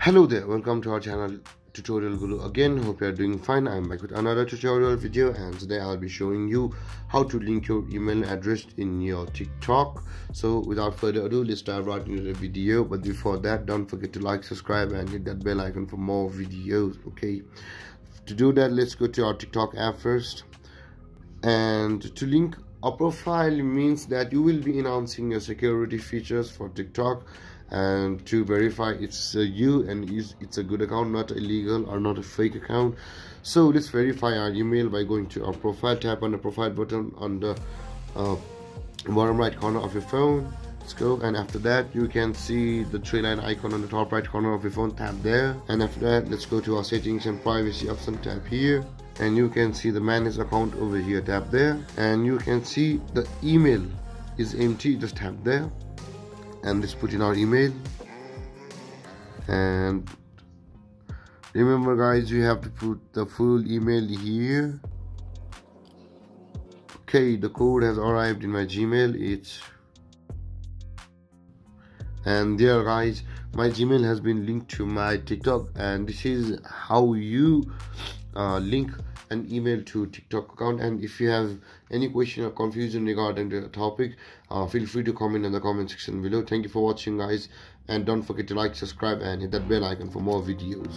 Hello there, welcome to our channel Tutorial Guru again. Hope you are doing fine. I'm back with another tutorial video, and today I'll be showing you how to link your email address in your TikTok. So without further ado, let's dive right into the video. But before that, don't forget to like, subscribe and hit that bell icon for more videos. Okay, to do that, let's go to our TikTok app first. And to link a profile means that you will be enhancing your security features for TikTok, and to verify it's you and it's a good account, not illegal or not a fake account. So let's verify our email by going to our profile. Tap on the profile button on the bottom right corner of your phone. Let's go, and after that you can see the three line icon on the top right corner of your phone. Tap there, and after that let's go to our settings and privacy option. Tap here, and you can see the manage account over here. Tap there, and you can see the email is empty. Just tap there, and let's put in our email. And remember guys, you have to put the full email here. Okay, the code has arrived in my Gmail. And there guys, my Gmail has been linked to my TikTok, and this is how you link an email to TikTok account. And if you have any question or confusion regarding the topic, feel free to comment in the comment section below. Thank you for watching guys, and don't forget to like, subscribe and hit that bell icon for more videos.